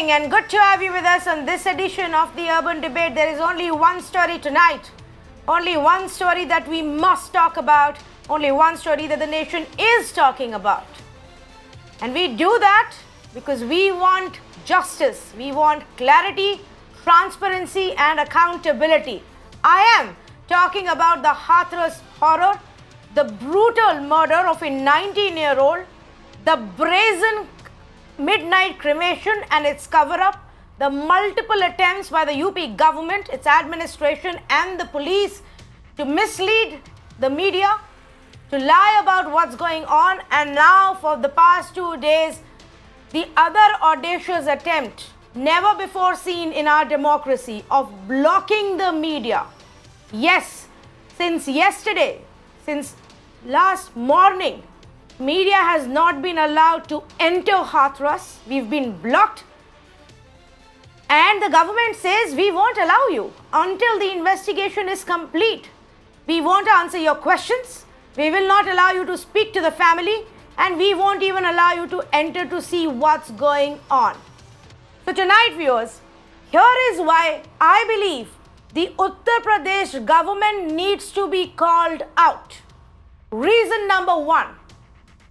evening and good to have you with us on this edition of the Urban Debate. There is only one story tonight, only one story that we must talk about, only one story that the nation is talking about. And we do that because we want justice, we want clarity, transparency and accountability. I am talking about the Hathras horror, the brutal murder of a 19-year-old, the brazen midnight cremation and its cover-up, the multiple attempts by the UP government, its administration and the police to mislead the media, to lie about what's going on, and now for the past 2 days, the other audacious attempt, never before seen in our democracy, of blocking the media. Yes, since yesterday, since last morning, media has not been allowed to enter Hathras. We've been blocked. And the government says we won't allow you until the investigation is complete. We won't answer your questions. We will not allow you to speak to the family. And we won't even allow you to enter to see what's going on. So tonight, viewers, here is why I believe the Uttar Pradesh government needs to be called out. Reason number one.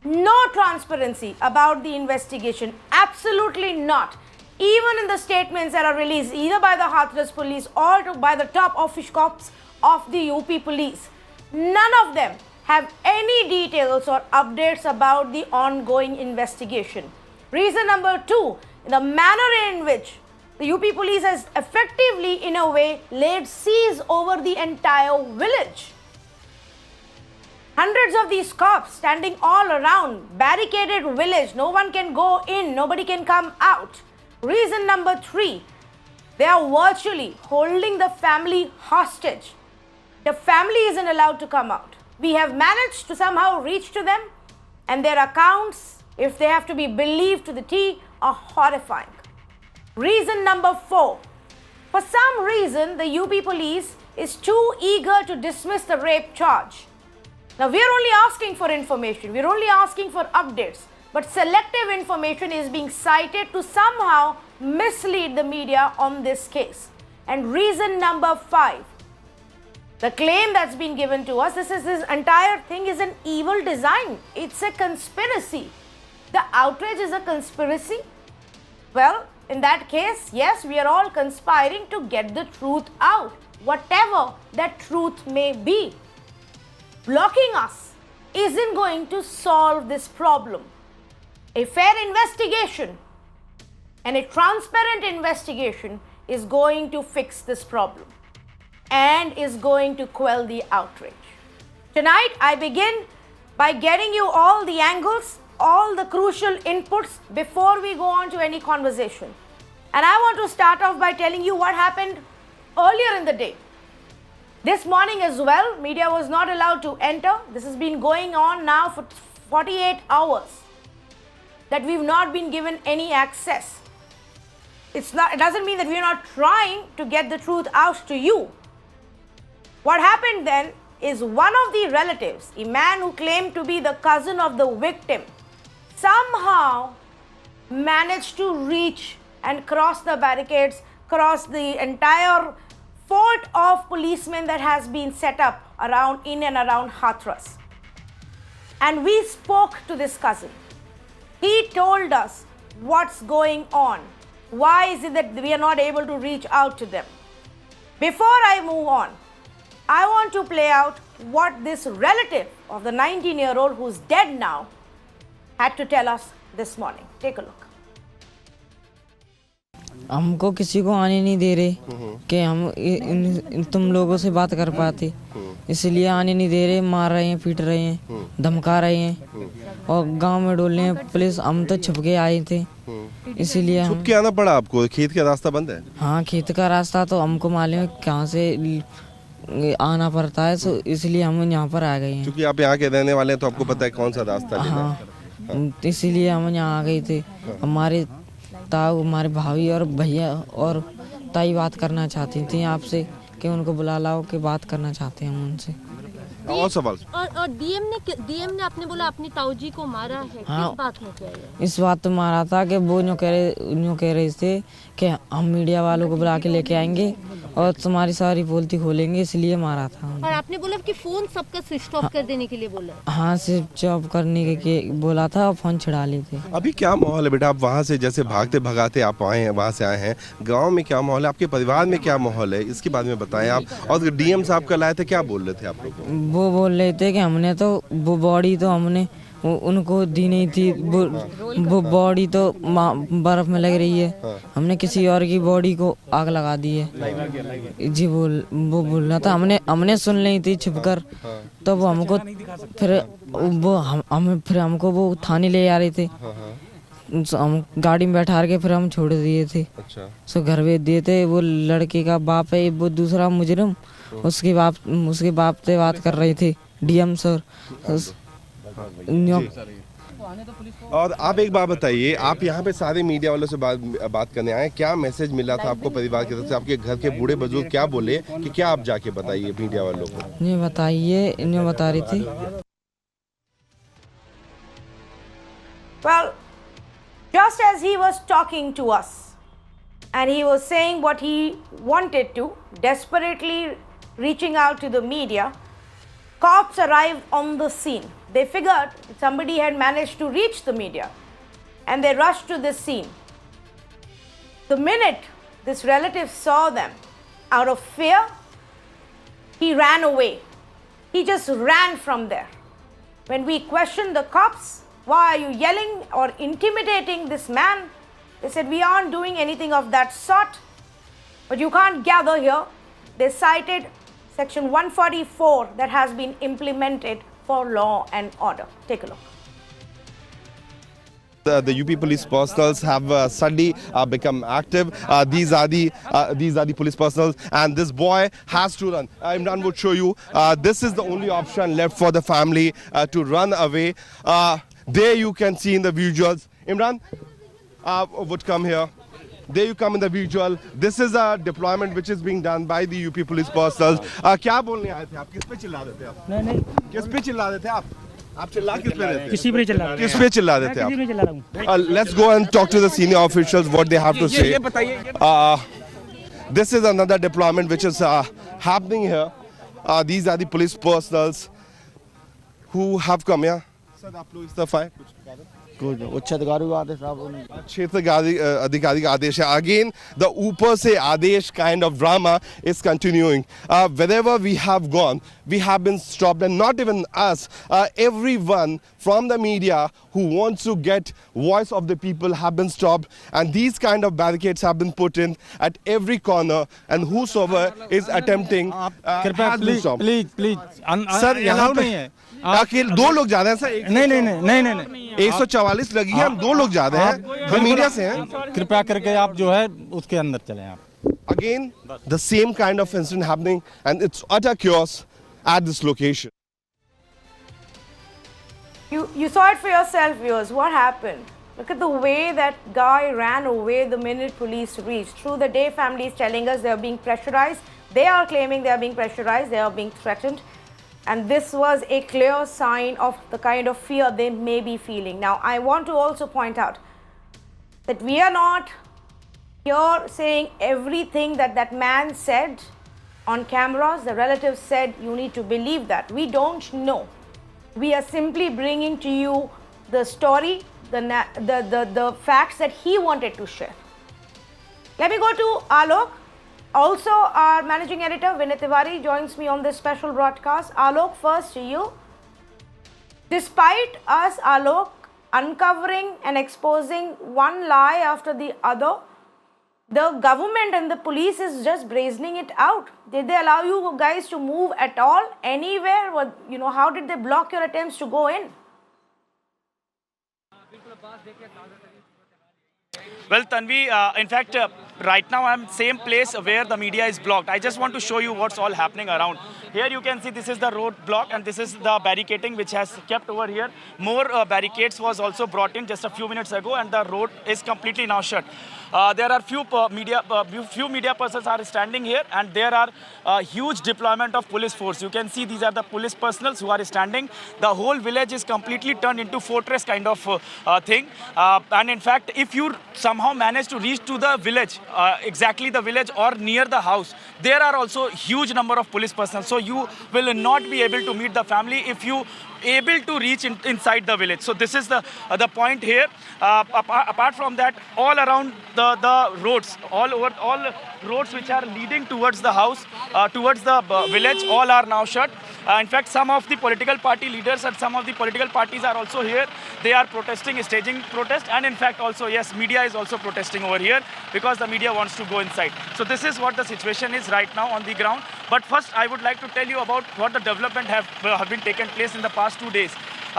No transparency about the investigation, absolutely not. Even in the statements that are released either by the Hathras police or by the top office cops of the UP police, none of them have any details or updates about the ongoing investigation. Reason number two, the manner in which the UP police has effectively, in a way, laid siege over the entire village. Hundreds of these cops standing all around, barricaded village, no one can go in, nobody can come out. Reason number three, they are virtually holding the family hostage. The family isn't allowed to come out. We have managed to somehow reach to them, and their accounts, if they have to be believed to the T, are horrifying. Reason number four, for some reason the UP police is too eager to dismiss the rape charge. Now, we are only asking for information, we are only asking for updates, but selective information is being cited to somehow mislead the media on this case. And reason number five, the claim that's been given to us, this entire thing is an evil design. It's a conspiracy. The outrage is a conspiracy. Well, in that case, yes, we are all conspiring to get the truth out, whatever that truth may be. Blocking us isn't going to solve this problem. A fair investigation and a transparent investigation is going to fix this problem and is going to quell the outrage. Tonight, I begin by getting you all the angles, all the crucial inputs before we go on to any conversation. And I want to start off by telling you what happened earlier in the day. This morning as well, media was not allowed to enter. This has been going on now for 48 hours that we've not been given any access. It doesn't mean that we're not trying to get the truth out to you. What happened then is one of the relatives, a man who claimed to be the cousin of the victim, somehow managed to reach and cross the barricades, cross the entire fort of policemen that has been set up in and around Hathras. And we spoke to this cousin. He told us what's going on. Why is it that we are not able to reach out to them? Before I move on, I want to play out what this relative of the 19-year-old who's dead now had to tell us this morning. Take a look. हमको किसी को आने नहीं दे रहे कि हम तुम लोगों से बात कर पाते, इसलिए आने नहीं दे रहे, मार रहे हैं, पीट रहे हैं, धमका रहे हैं और गांव में डोल रहे हैं पुलिस। हम तो छुप के आए थे, इसीलिए छुप के आना पड़ा आपको। खेत का रास्ता बंद है? हाँ, खेत का रास्ता तो हमको मालूम है कहाँ से आना पड़ता है, तो इसलिए हम यहाँ पर आ गए हैं। क्योंकि आप यहाँ के रहने वाले हैं तो आपको पता है कौन सा रास्ता लेना है। हाँ, इसीलिए हम यहाँ आ गए थे। हमारे ताऊ, हमारे भाभी और भैया और ताई बात करना चाहती थी आपसे कि उनको बुला लाओ कि बात करना चाहते हैं हम उनसे। और सवाल और डीएम ने आपने बोला अपनी ताऊजी को मारा है, हाँ, किस बात में किया है? इस बात तो मारा था कि वो यूँ कह रहे थे कि हम मीडिया वालों को बुला के लेके आएंगे और तुम्हारी सारी बोलती खोलेंगे, इसलिए मारा था। और आपने बोला कि फोन सबका स्विच ऑफ कर देने के लिए बोला? हाँ, स्विच ऑफ करने के बोला था और फोन छुड़ा लिए थे। अभी क्या माहौल है बेटा? आप वहाँ से जैसे भागते भगाते आप आए हैं, वहाँ से आए हैं, गांव में क्या माहौल है, आपके परिवार में क्या माहौल है, इसके बारे में बताएं आप। और डीएम साहब कल आए थे, क्या बोल रहे थे आप लोग को? वो बोल रहे थे कि हमने तो वो बॉडी तो हमने उनको दी नहीं थी, वो बॉडी तो बर्फ में लग रही है, हमने किसी और की बॉडी को आग लगा दी है जी। वो बोल रहा था, हमने सुन ली थी छुपकर, तो वो हमको फिर फिर हमको वो थाने ले आ रहे थे, हम गाड़ी में बैठा के फिर हम छोड़ दिए थे। अच्छा। सो घर भेज दिए थे। वो लड़के का बाप है, वो दूसरा मुजरिम, उसके बाप से बात कर रहे थे डीएम सर। और आप एक बात बताइए, आप यहाँ पे सारे मीडिया वालों से बात करने आए, क्या मैसेज मिला था आपको परिवार की तरफ से? आपके घर के बूढ़े बुजुर्ग क्या बोले कि क्या आप जाके बताइए मीडिया वालों को? ये बताइए, इन्हें बता रही थी। Well, just as he was talking to us and he was saying what he wanted to, desperately reaching out to the media, cops arrived on the scene. They figured somebody had managed to reach the media and they rushed to this scene. The minute this relative saw them, out of fear, he ran away. He just ran from there. When we questioned the cops, why are you yelling or intimidating this man? They said, we aren't doing anything of that sort, but you can't gather here. They cited Section 144 that has been implemented for law and order. Take a look. The UP police personnel have suddenly become active. These are the police personnel, and this boy has to run. Imran would show you. This is the only option left for the family to run away. There you can see in the visuals. Imran would come here. There you come in the visual. This is a deployment which is being done by the UP police personnel. क्या बोलने आए थे आप? किस पे चिल्ला रहे थे आप? नहीं किस पे चिल्ला रहे थे आप? आप चिल्ला किस पे रहे थे? किसी पे चिल्ला रहे थे? किस पे चिल्ला रहे थे आप? किसी पे चिल्ला रहा हूँ। Let's go and talk to the senior officials what they have to say. ये बताइए। This is another deployment which is happening here. These are the police personnels who have come here. Sir, आप लोग इस तरफ आए। उच्च अधिकारी का आदेश क्षेत्र अधिकारी का आदेश है. Again, the ऊपर से आदेश kind of drama is continuing. Wherever we have gone, we have been stopped, and not even us. Everyone from the media who wants to get voice of the people have been stopped, and these kind of barricades have been put in at every corner, and whosoever is attempting has been stopped. Please sir यहाँ पे अकेले दो लोग जा रहे हैं sir. नहीं 144 लगी है, हम दो लोग जा रहे हैं, हम मीडिया से हैं. कृपया करके आप जो है उसके अंदर चलें आप. Again, the same kind of incident happening, and it's utter chaos at this location. You saw it for yourself, viewers. What happened? Look at the way that guy ran away the minute police reached. Through the day, family is telling us they are being pressurized. They are claiming they are being pressurized. They are being threatened. And this was a clear sign of the kind of fear they may be feeling. Now, I want to also point out that we are not here saying everything that that man said on cameras. The relatives said you need to believe that. We don't know. We are simply bringing to you the story, the facts that he wanted to share. Let me go to Alok. Also, our managing editor Vinay Tiwari joins me on this special broadcast. Alok, first to you. Despite us, Alok, uncovering and exposing one lie after the other, the government and the police is just brazening it out. Did they allow you guys to move at all, anywhere? How did they block your attempts to go in? Well, Tanvi, in fact, right now I'm same place where the media is blocked. I just want to show you what's all happening around. Here you can see this is the road block and this is the barricading which has kept over here. More barricades was also brought in just a few minutes ago and the road is completely now shut. There are few media persons are standing here and there are huge deployment of police force. You can see these are the police personnel who are standing. The whole village is completely turned into fortress kind of thing. And in fact, if you somehow manage to reach to the village, exactly the village or near the house, there are also huge number of police personnel. So you will not be able to meet the family if you able to reach inside the village. So this is the point here. Apart from that, all around the roads, all roads which are leading towards the house, towards the village, all are now shut. In fact, some of the political party leaders and some of the political parties are also here. They are protesting, staging protest, and in fact also, yes, media is also protesting over here because the media wants to go inside. So this is what the situation is right now on the ground. But first, I would like to tell you about what the development have been taken place in the past 2 days.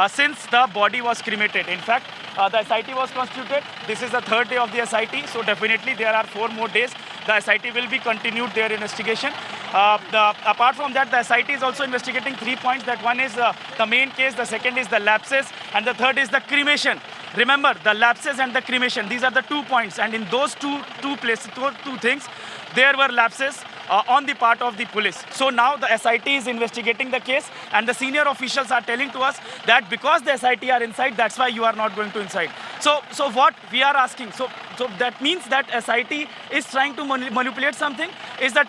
Since the body was cremated. In fact, the SIT was constituted. This is the third day of the SIT, so definitely there are 4 more days. The SIT will be continued their investigation. Apart from that, the SIT is also investigating 3 points. That one is the main case, the second is the lapses, and the third is the cremation. Remember, the lapses and the cremation, these are the 2 points. And in those two things, there were lapses on the part of the police. So now the SIT is investigating the case and the senior officials are telling to us that because the SIT are inside, that's why you are not going to inside. So what we are asking, so that means that SIT is trying to manipulate something? Is that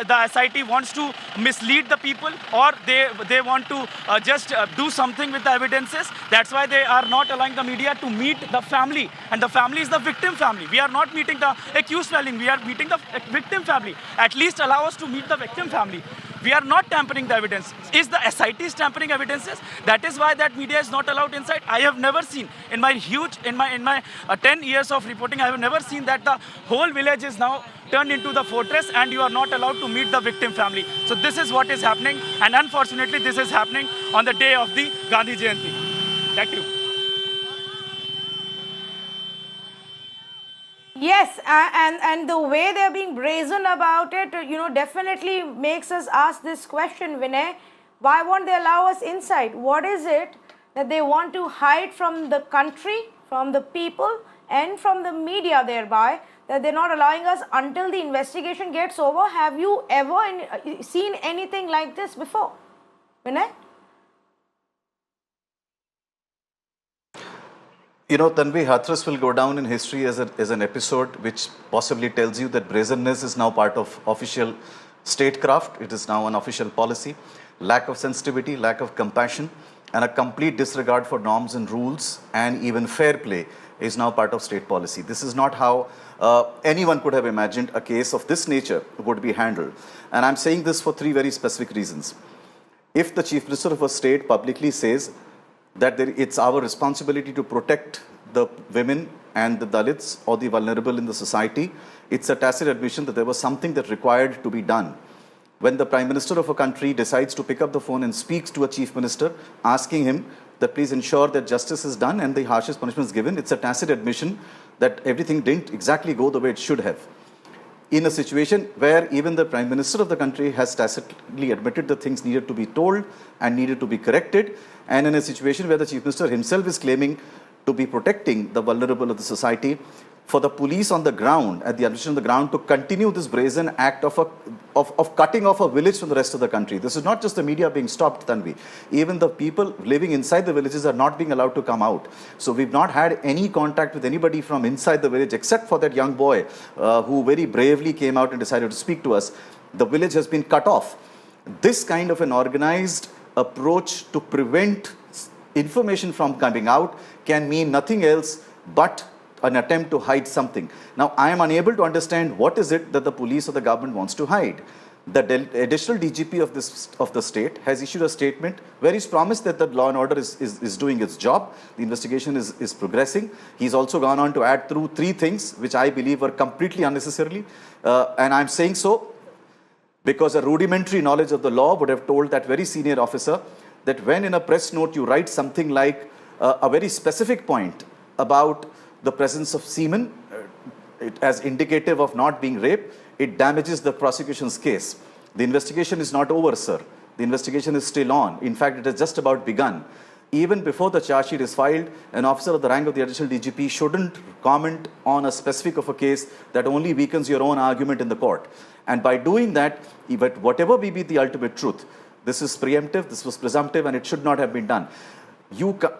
the SIT wants to mislead the people, or they want to just do something with the evidences? That's why they are not allowing the media to meet the family, and the family is the victim family. We are not meeting the accused family, we are meeting the victim family. At least allow us to meet the victim family. We are not tampering the evidence. Is the SIT tampering evidences? That is why that media is not allowed inside. I have never seen in my 10 years of reporting, I have never seen that the whole village is now turned into the fortress and you are not allowed to meet the victim family. So this is what is happening, and unfortunately this is happening on the day of the Gandhi Jayanti. Thank you. Yes, and the way they're being brazen about it, definitely makes us ask this question, Vinay. Why won't they allow us inside? What is it that they want to hide from the country, from the people, and from the media thereby, that they're not allowing us until the investigation gets over? Have you ever seen anything like this before, Vinay? You know, Tanvi, Hathras will go down in history as an episode which possibly tells you that brazenness is now part of official statecraft. It is now an official policy. Lack of sensitivity, lack of compassion, and a complete disregard for norms and rules and even fair play is now part of state policy. This is not how anyone could have imagined a case of this nature would be handled. And I'm saying this for 3 very specific reasons. If the Chief Minister of a state publicly says that it's our responsibility to protect the women and the Dalits or the vulnerable in the society, it's a tacit admission that there was something that required to be done. When the Prime Minister of a country decides to pick up the phone and speaks to a Chief Minister, asking him that please ensure that justice is done and the harshest punishment is given, it's a tacit admission that everything didn't exactly go the way it should have. In a situation where even the Prime Minister of the country has tacitly admitted that things needed to be told and needed to be corrected, and in a situation where the Chief Minister himself is claiming to be protecting the vulnerable of the society, for the police on the ground, at the administration on the ground, to continue this brazen act of cutting off a village from the rest of the country. This is not just the media being stopped, Tanvi. Even the people living inside the villages are not being allowed to come out. So we've not had any contact with anybody from inside the village except for that young boy who very bravely came out and decided to speak to us. The village has been cut off. This kind of an organized approach to prevent information from coming out can mean nothing else but an attempt to hide something. Now, I am unable to understand what is it that the police or the government wants to hide. The additional DGP of the state has issued a statement where he's promised that the law and order is doing its job. The investigation is progressing. He's also gone on to add through 3 things which I believe were completely unnecessarily. And I'm saying so because a rudimentary knowledge of the law would have told that very senior officer that when in a press note you write something like a very specific point about the presence of semen as indicative of not being rape, it damages the prosecution's case. The investigation is not over, sir. The investigation is still on. In fact, it has just about begun. Even before the charge sheet is filed, an officer of the rank of the additional DGP shouldn't comment on a specific of a case that only weakens your own argument in the court. And by doing that, whatever may be the ultimate truth, this is preemptive, this was presumptive, and it should not have been done.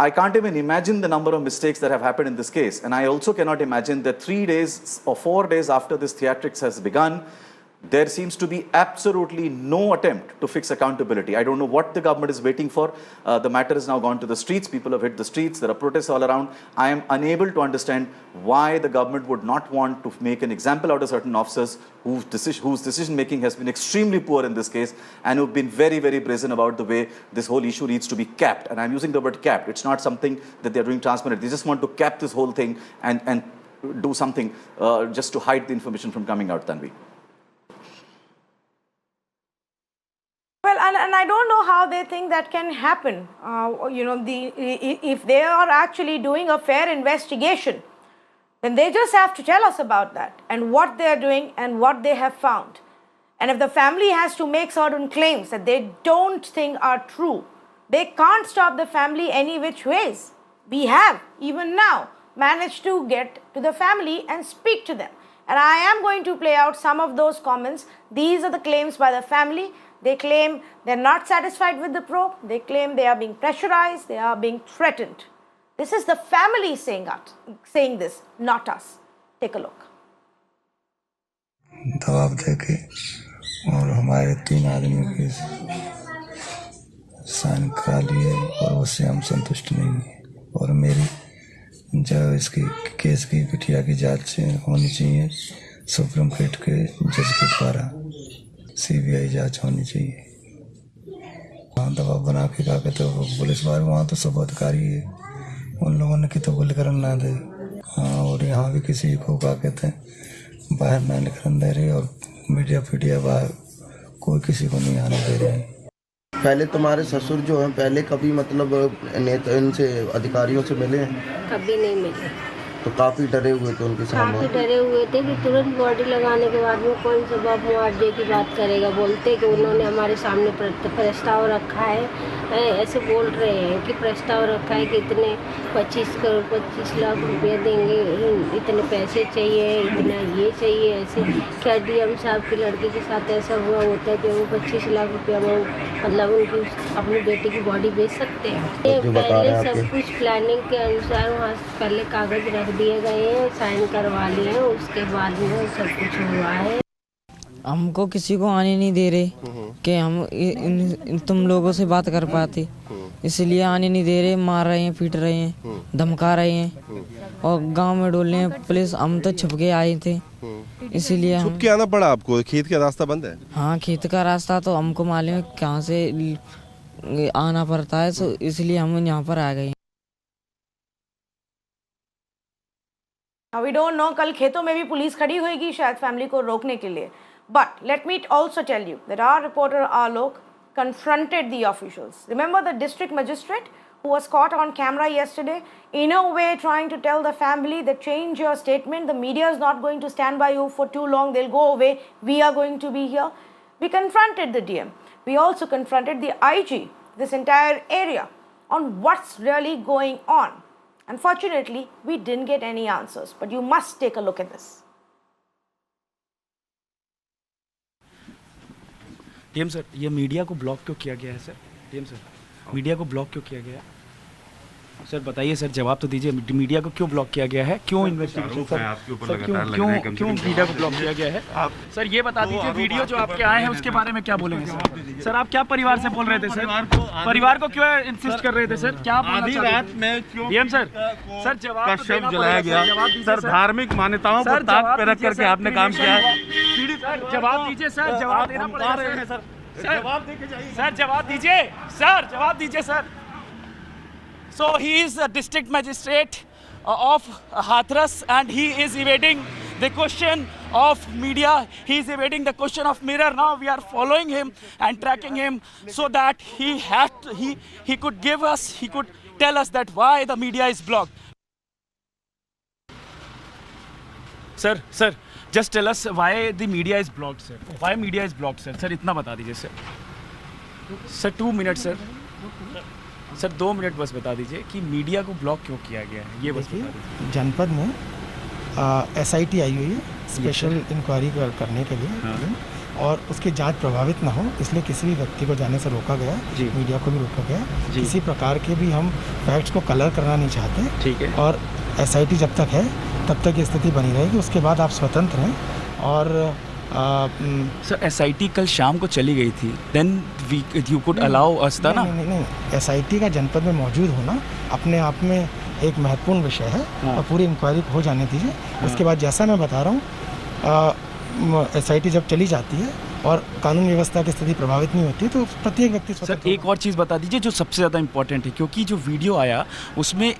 I can't even imagine the number of mistakes that have happened in this case. And I also cannot imagine that 3 days or 4 days after this theatrics has begun, there seems to be absolutely no attempt to fix accountability. I don't know what the government is waiting for. The matter has now gone to the streets. People have hit the streets. There are protests all around. I am unable to understand why the government would not want to make an example out of certain officers whose decision making has been extremely poor in this case and who've been very, very brazen about the way this whole issue needs to be capped. And I'm using the word capped. It's not something that they're doing transparent. They just want to cap this whole thing and do something just to hide the information from coming out, Tanvi. Well, and I don't know how they think that can happen. If they are actually doing a fair investigation, then they just have to tell us about that and what they are doing and what they have found. And if the family has to make certain claims that they don't think are true, they can't stop the family any which ways. We have, even now, managed to get to the family and speak to them. And I am going to play out some of those comments. These are the claims by the family. They claim they're not satisfied with the probe. They claim they are being pressurized. They are being threatened. This is the family saying this, not us. Take a look. दबाव देके और हमारे 3 आदमियों के sign करा लिए और उससे हम संतुष्ट नहीं हैं और मेरी जो इसकी केस की बिटिया की जांच होनी चाहिए सुप्रीम कोर्ट के जज के द्वारा CBI जांच होनी चाहिए। वहाँ दबाव बना के कहा कहते हो पुलिस वाले वहाँ तो सब अधिकारी है उन लोगों ने कि तो गोली करन ना दे। हाँ और यहाँ भी किसी को कहा कहते हैं बाहर ना निकलने दे रही और मीडिया बाहर कोई किसी को नहीं आने दे रही। पहले तुम्हारे ससुर जो हैं पहले कभी मतलब नेता इनसे अधिकारियों से मिले हैं? कभी नहीं मिले। तो काफ़ी डरे हुए थे उनके सामने? काफ़ी डरे हुए थे कि तुरंत बॉडी लगाने के बाद में कौन सा बाप मुआवजे की बात करेगा। बोलते कि उन्होंने हमारे सामने प्रस्ताव रखा है, ऐसे बोल रहे हैं कि प्रस्ताव रखा है कि इतने 25 लाख रुपये देंगे, इतने पैसे चाहिए, इतना ये चाहिए। ऐसे क्या DM साहब की लड़के के साथ ऐसा हुआ होता है कि वो 25 लाख रुपया में मतलब उनकी अपनी बेटी की बॉडी बेच सकते हैं? पहले सब कुछ प्लानिंग के अनुसार वहाँ पहले कागज़ रख दिए गए हैं, साइन करवा लिए हैं, उसके बाद में सब कुछ हुआ है। हमको किसी को आने नहीं दे रहे कि हम तुम लोगों से बात कर पाते, इसलिए आने नहीं दे रहे। मार रहे हैं, पीट रहे हैं, धमका रहे हैं और गांव में डोल रहे हैं पुलिस। हम तो छुप के आए थे, इसीलिए छुप के आना पड़ा आपको। खेत का रास्ता बंद है? हाँ, खेत का रास्ता तो हमको मालूम है कहाँ से आना पड़ता है, तो इसलिए हम यहाँ पर आ गए। We don't know, कल खेतों में भी पुलिस खड़ी होगी शायद फैमिली को रोकने के लिए. But let me also tell you that our reporter Alok confronted the officials. Remember the district magistrate who was caught on camera yesterday, in a way trying to tell the family that change your statement, the media is not going to stand by you for too long, they'll go away, we are going to be here. We confronted the DM. We also confronted the IG, this entire area, on what's really going on. Unfortunately, we didn't get any answers, but you must take a look at this. DM sir, ये media को block क्यों किया गया है sir? DM sir, media को block क्यों किया गया है? सर बताइए सर, जवाब तो दीजिए। मीडिया को क्यों ब्लॉक किया गया है? क्यों इन्वेस्टिगेशन सर क्यों मीडिया को ब्लॉक किया गया है? सर ये बता दीजिए, वीडियो जो आपके आए हैं उसके बारे में क्या बोलेंगे सर? सर आप क्या परिवार से बोल रहे थे सर? परिवार को क्यों इंसिस्ट कर रहे थे सर? क्या आधी रात में क्यों? डीएम सर, सर जवाब शव जलाया गया सर, धार्मिक मान्यताओं को ताक पे रख करके आपने काम किया है। सर जवाब दीजिए सर, जवाब देना पड़ेगा सर। जवाब देके जाइए सर, जवाब दीजिए सर, जवाब दीजिए sir. So he is a district magistrate of Hathras and he is evading the question of media. He is evading the question of mirror. Now we are following him and tracking him so that he could give us, he could tell us that why the media is blocked. Sir, just tell us why the media is blocked, sir. Why media is blocked, sir? Sir, इतना बता दीजिए, sir. Sir, 2 minutes, sir. Sir 2 minute बस बता दीजिए कि media को block क्यों किया गया है, ये बस बता दीजिए। जनपद में SIT आई हुई है स्पेशल इंक्वायरी करने के लिए। हाँ। और उसकी जांच प्रभावित ना हो इसलिए किसी भी व्यक्ति को जाने से रोका गया, मीडिया को भी रोका गया। किसी प्रकार के भी हम फैक्ट्स को कलर करना नहीं चाहते। ठीक है। और SIT जब तक है तब तक ये स्थिति बनी रहेगी, उसके बाद आप स्वतंत्र हैं। और सर SIT कल शाम को चली गई थी, then you could allow us था ना? नहीं, SIT का जनपद में मौजूद होना अपने आप में एक महत्वपूर्ण विषय है। हाँ। और पूरी इंक्वायरी हो जाने दीजिए। हाँ। उसके बाद जैसा मैं बता रहा हूँ, SIT जब चली जाती है और कानून व्यवस्था की स्थिति प्रभावित नहीं होती तो प्रत्येक व्यक्ति। सर एक और चीज़ बता दीजिए जो सबसे ज़्यादा इम्पोर्टेंट है, क्योंकि जो वीडियो आया उसमें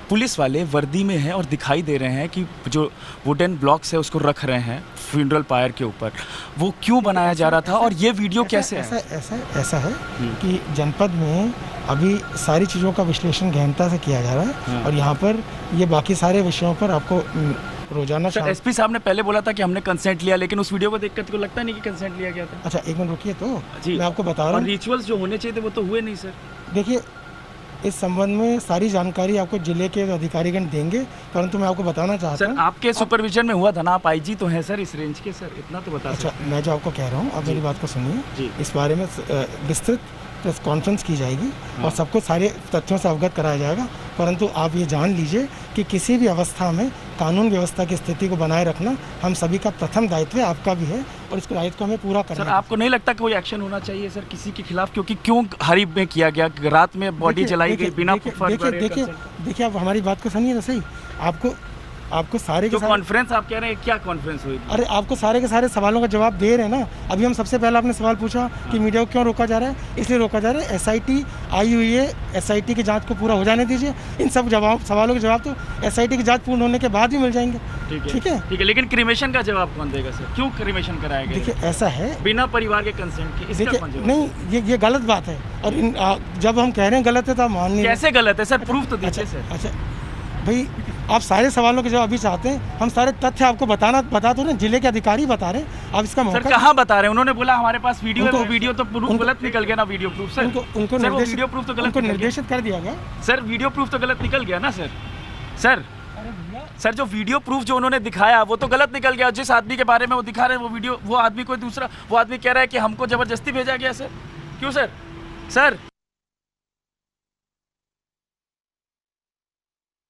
पुलिस वाले वर्दी में हैं और दिखाई दे रहे हैं कि जो वुडन ब्लॉक्स है उसको रख रहे हैं फ्यूनरल पायर के ऊपर, वो क्यों बनाया जा रहा था और ये वीडियो कैसे ऐसा है कि जनपद में अभी सारी चीज़ों का विश्लेषण गहनता से किया जा रहा है। हाँ। और यहाँ पर ये बाकी सारे विषयों पर आपको रोजाना। सर SP साहब ने पहले बोला था कि हमने कंसेंट लिया, लेकिन उस वीडियो को देखकर तो लगता नहीं कि कंसेंट लिया गया था। अच्छा एक मिनट रुकिए, तो मैं आपको बता रहा हूँ रिचुअल्स जो होने चाहिए थे वो तो हुए नहीं सर। देखिए इस संबंध में सारी जानकारी आपको जिले के अधिकारीगण देंगे, परंतु मैं आपको बताना चाहता हूँ। सर आपके सुपरविजन में हुआ था ना, आप IG तो हैं सर इस रेंज के, सर इतना तो बता। अच्छा मैं जो आपको कह रहा हूँ, आप मेरी बात को सुनिए। इस बारे में विस्तृत प्रेस कॉन्फ्रेंस की जाएगी। हाँ। और सबको सारे तथ्यों से अवगत कराया जाएगा, परंतु आप ये जान लीजिए कि किसी भी अवस्था में कानून व्यवस्था की स्थिति को बनाए रखना हम सभी का प्रथम दायित्व है, आपका भी है, और इस दायित्व को हमें पूरा करना है। सर आपको नहीं लगता कोई एक्शन होना चाहिए सर किसी के खिलाफ, क्योंकि क्यों हरीब में किया गया, रात में बॉडी जलाई गई बिना? देखिए आप हमारी बात को सुनिए तो सही। आपको सारे जो कॉन्फ्रेंस आप कह रहे हैं, क्या कॉन्फ्रेंस हुई? अरे आपको सारे के सारे सवालों का जवाब दे रहे हैं ना। अभी हम सबसे पहले आपने सवाल पूछा कि मीडिया को क्यों रोका जा रहा है, इसलिए रोका जा रहा है SIT आई हुई है, SIT की जांच को पूरा हो जाने दीजिए। इन सब सवालों के जवाब तो SIT की जांच पूर्ण होने के बाद ही मिल जाएंगे। ठीक है, लेकिन क्रिमेशन का जवाब कौन देगा सर? क्यों क्रिमेशन कराया गया? देखिए ऐसा है बिना परिवार के कंसेंट के, इसका कौन जवाब? नहीं ये गलत बात है, और जब हम कह रहे हैं गलत है तो आप मान नहीं। कैसे गलत है सर? प्रूफ तो दीजिए सर। अच्छा भाई आप सारे सवालों के जवाब अभी चाहते हैं, हम सारे तथ्य आपको बता दो ना, जिले के अधिकारी बता रहे हैं। आप इसका सर कहाँ बता रहे हैं? उन्होंने बोला हमारे पास वीडियो है, वो वीडियो तो प्रूफ गलत निकल गया ना। वीडियो प्रूफ सर उनको वीडियो प्रूफ तो गलत निर्देशित कर दिया गया सर। वीडियो प्रूफ तो गलत निकल गया ना सर जो वीडियो प्रूफ जो उन्होंने दिखाया वो तो गलत निकल गया। जिस आदमी के बारे में वो दिखा रहे हैं वो वीडियो, वो आदमी कोई दूसरा, वो आदमी कह रहा है कि हमको जबरदस्ती भेजा गया सर। क्यों sir?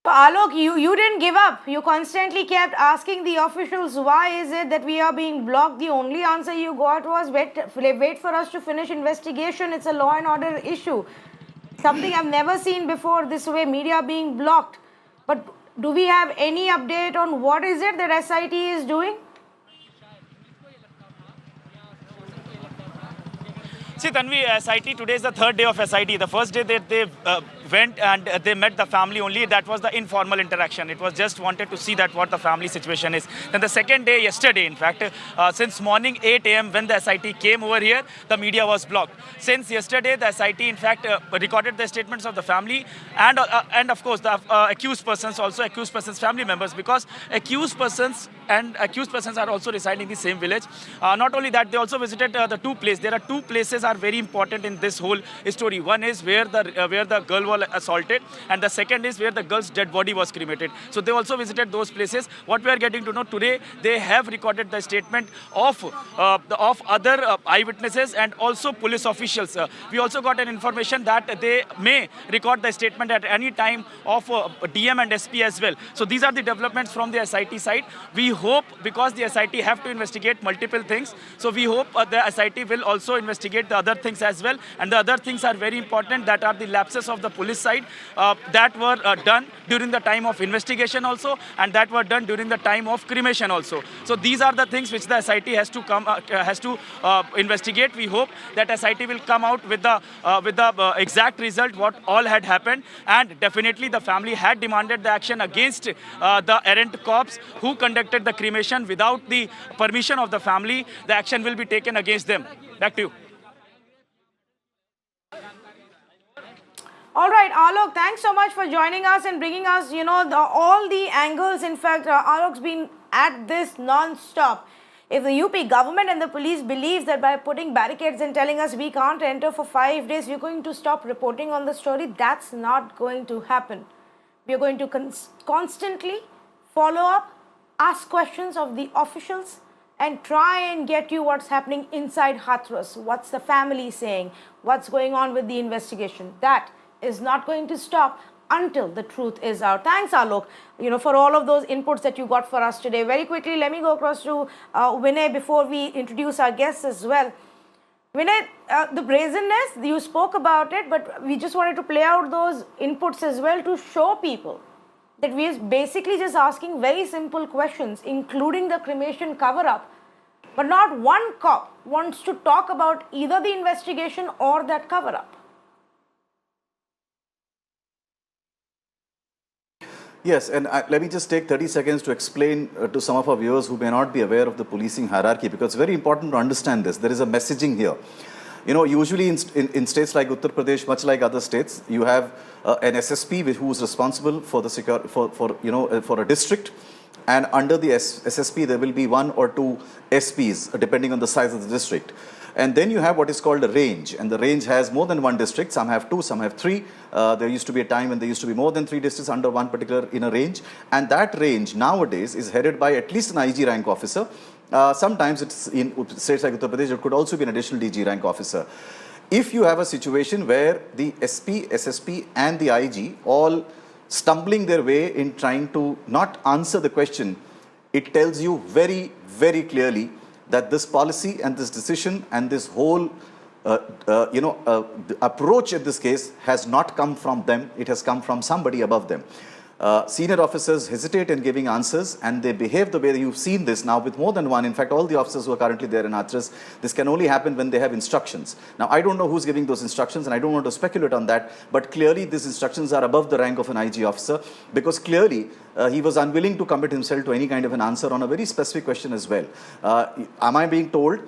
So Alok, you didn't give up. You constantly kept asking the officials, why is it that we are being blocked? The only answer you got was wait for us to finish investigation. It's a law and order issue. Something I've never seen before, this way media being blocked. But do we have any update on what is it that SIT is doing? See Tanvi, SIT, today is the third day of SIT. The first day that they went and they met the family only, that was the informal interaction. It was just wanted to see that what the family situation is. Then the second day, yesterday in fact, since morning 8 AM when the SIT came over here, the media was blocked. Since yesterday, the SIT in fact recorded the statements of the family and of course the accused persons, also accused persons family members, because accused persons are also residing in the same village. Not only that, they also visited the two places. There are two places are very important in this whole story. One is where the girl was assaulted, and the second is where the girl's dead body was cremated. So they also visited those places. What we are getting to know today, they have recorded the statement of other eyewitnesses and also police officials. We also got an information that they may record the statement at any time of DM and SP as well. So these are the developments from the SIT side. We hope, because the SIT have to investigate multiple things, so we hope the SIT will also investigate the other things as well. And the other things are very important, that are the lapses of the police side that were done during the time of investigation also, and that were done during the time of cremation also. So these are the things which the SIT has to investigate. We hope that SIT will come out with the exact result what all had happened, and definitely the family had demanded the action against the errant cops who conducted the cremation without the permission of the family. The action will be taken against them. Back to you. All right, Alok, thanks so much for joining us and bringing us, all the angles. In fact, Alok's been at this non-stop. If the UP government and the police believes that by putting barricades and telling us we can't enter for 5 days, we're going to stop reporting on the story, that's not going to happen. We're going to constantly follow up, ask questions of the officials, and try and get you what's happening inside Hathras. What's the family saying? What's going on with the investigation? That is not going to stop until the truth is out. Thanks, Alok, for all of those inputs that you got for us today. Very quickly, let me go across to Vinay before we introduce our guests as well. Vinay, the brazenness, you spoke about it, but we just wanted to play out those inputs as well to show people that we are basically just asking very simple questions, including the cremation cover-up. But not one cop wants to talk about either the investigation or that cover-up. Yes, and let me just take 30 seconds to explain to some of our viewers who may not be aware of the policing hierarchy, because it's very important to understand this. There is a messaging here. Usually in states like Uttar Pradesh, much like other states, you have an SSP who is responsible for the for a district, and under the SSP there will be 1 or 2 SPs depending on the size of the district. And then you have what is called a range, and the range has more than 1 district. Some have 2, some have 3. There used to be a time when there used to be more than 3 districts under one particular in a range, and that range nowadays is headed by at least an IG rank officer. Sometimes it's in states like Uttar Pradesh, it could also be an additional DG rank officer. If you have a situation where the SP, SSP and the IG all stumbling their way in trying to not answer the question, it tells you very, very clearly that this policy and this decision and this whole approach in this case has not come from them. It has come from somebody above them. Senior officers hesitate in giving answers, and they behave the way that you've seen this now with more than one. In fact, all the officers who are currently there in Hathras, this can only happen when they have instructions. Now, I don't know who's giving those instructions, and I don't want to speculate on that, but clearly these instructions are above the rank of an IG officer, because clearly he was unwilling to commit himself to any kind of an answer on a very specific question as well. Am I being told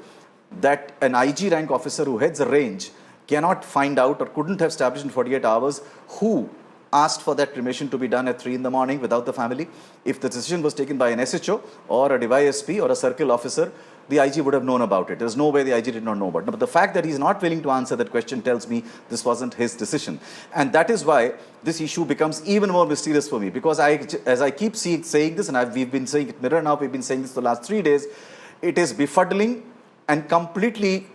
that an IG rank officer who heads a range cannot find out or couldn't have established in 48 hours who asked for that cremation to be done at 3 in the morning without the family? If the decision was taken by an SHO or a DYSP or a circle officer, the IG would have known about it. There's no way the IG did not know about it. But the fact that he's not willing to answer that question tells me this wasn't his decision. And that is why this issue becomes even more mysterious for me, because as I keep saying this, and we've been saying it mirror now, we've been saying this the last 3 days, it is befuddling and completely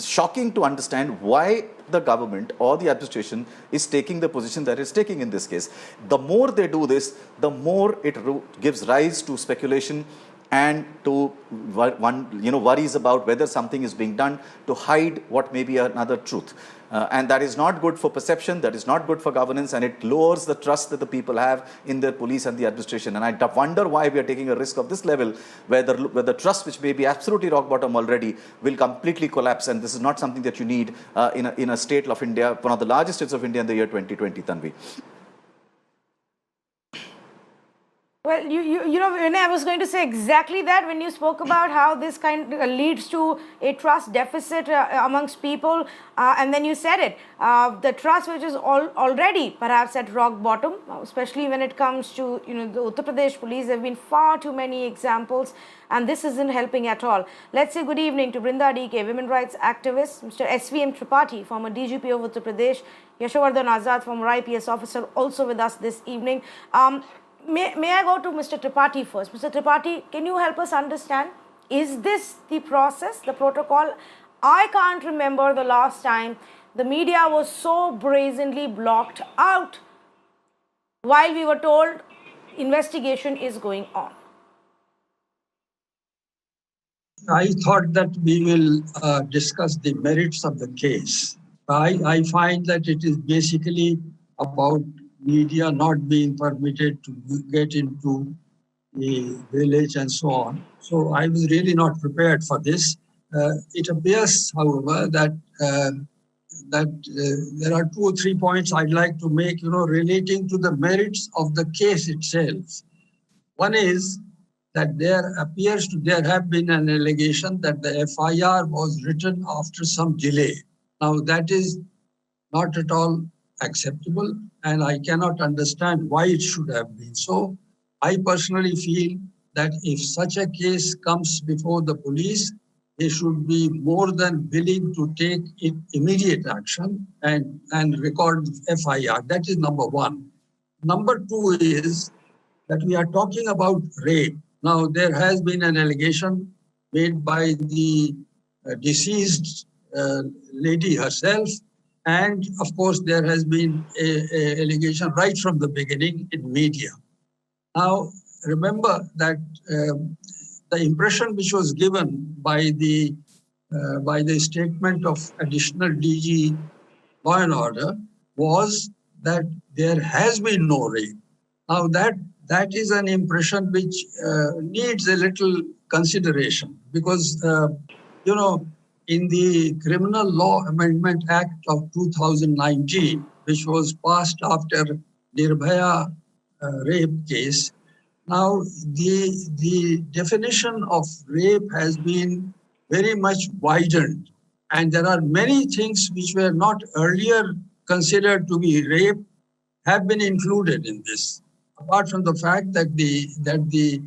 shocking to understand why the government or the administration is taking the position that it's taking in this case. The more they do this, the more it gives rise to speculation and to worries about whether something is being done to hide what may be another truth. And that is not good for perception, that is not good for governance, and it lowers the trust that the people have in their police and the administration. And I wonder why we are taking a risk of this level, where the trust, which may be absolutely rock bottom already, will completely collapse. And this is not something that you need in a state of India, one of the largest states of India in the year 2020, Tanvi. Well, Vinay, I was going to say exactly that when you spoke about how this kind leads to a trust deficit amongst people, and then you said it, the trust which is already perhaps at rock bottom, especially when it comes to the Uttar Pradesh police. There have been far too many examples, and this isn't helping at all. Let's say good evening to Brinda DK, women rights activist, Mr. SVM Tripathi, former DGP of Uttar Pradesh, Yashovardhan Azad, former IPS officer, also with us this evening. May I go to Mr. Tripathi first? Mr. Tripathi, can you help us understand, is this the process, the protocol? I can't remember the last time the media was so brazenly blocked out while we were told investigation is going on. I thought that we will discuss the merits of the case. I find that it is basically about media not being permitted to get into the village and so on. So I was really not prepared for this. It appears, however, that there are 2 or 3 points I'd like to make, relating to the merits of the case itself. One is that there have been an allegation that the FIR was written after some delay. Now that is not at all acceptable, and I cannot understand why it should have been so. I personally feel that if such a case comes before the police, they should be more than willing to take immediate action and record FIR. That is number one. Number two is that we are talking about rape. Now, there has been an allegation made by the deceased lady herself. And of course, there has been a allegation right from the beginning in media. Now, remember that the impression which was given by the statement of additional DG Law and Order was that there has been no rape. Now, that is an impression which needs a little consideration because, in the Criminal Law Amendment Act of 2019, which was passed after Nirbhaya rape case, now the definition of rape has been very much widened. And there are many things which were not earlier considered to be rape have been included in this. Apart from the fact that the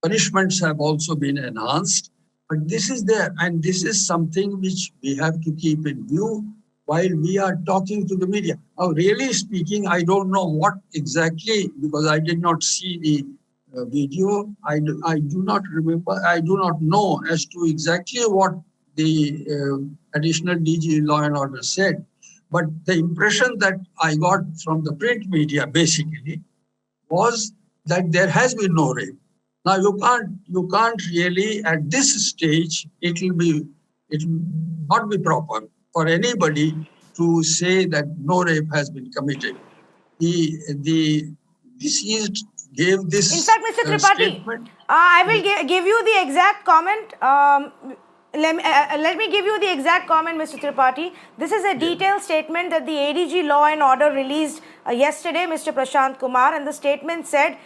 punishments have also been enhanced, but this is there, and this is something which we have to keep in view while we are talking to the media. Now, really speaking, I don't know what exactly, because I did not see the video. I do not remember. I do not know as to exactly what the additional DG Law and Order said. But the impression that I got from the print media basically was that there has been no rape. Now you can't really at this stage, it will not be proper for anybody to say that no rape has been committed. The deceased gave this. In fact, Mr. Tripathi, I will give you the exact comment. Let me give you the exact comment, Mr. Tripathi. This is a detailed statement that the ADG Law and Order released yesterday, Mr. Prashant Kumar, and the statement said,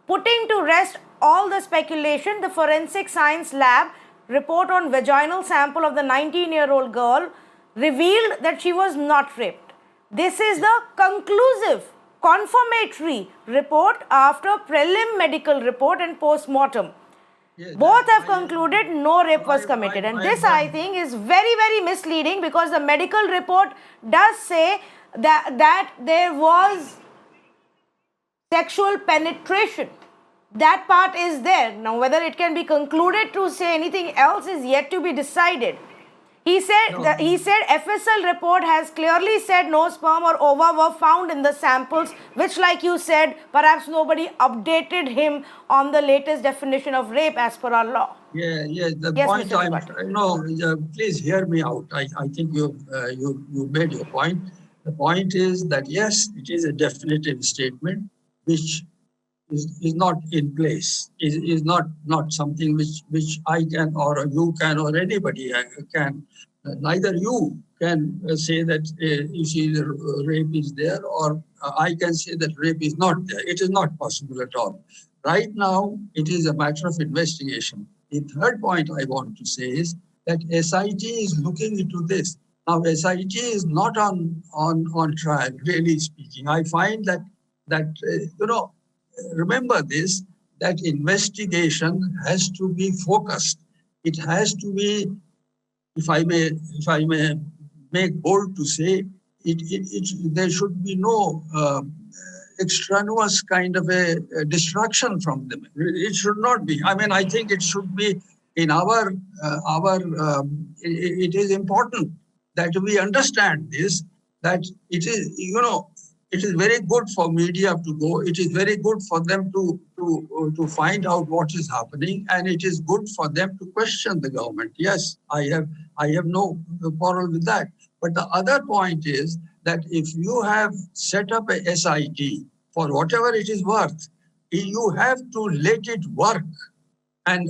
putting to rest all the speculation, the Forensic Science Lab report on vaginal sample of the 19-year-old girl revealed that she was not raped. This is the conclusive, confirmatory report after prelim medical report and post-mortem. Both have concluded no rape was committed, and this I think is very, very misleading because the medical report does say that there was sexual penetration. That part is there. Now, whether it can be concluded to say anything else is yet to be decided. He said FSL report has clearly said no sperm or ova were found in the samples, which, like you said, perhaps nobody updated him on the latest definition of rape as per our law. Yeah. The point please hear me out. I think you made your point. The point is that yes, it is a definitive statement which is not in place. Is not something which I can or you can or anybody can. Neither you can say that you see the rape is there, or I can say that rape is not there. It is not possible at all. Right now, it is a matter of investigation. The third point I want to say is that SIT is looking into this. Now, SIT is not on trial, really speaking. I find that remember this, that investigation has to be focused. It has to be, if I may make bold to say, there should be no extraneous kind of a distraction from them. It should not be. I mean, I think it should be in it is important that we understand this, that it is, it is very good for media to go. It is very good for them to find out what is happening, and it is good for them to question the government. Yes, I have no quarrel with that. But the other point is that if you have set up a SIT for whatever it is worth, you have to let it work. And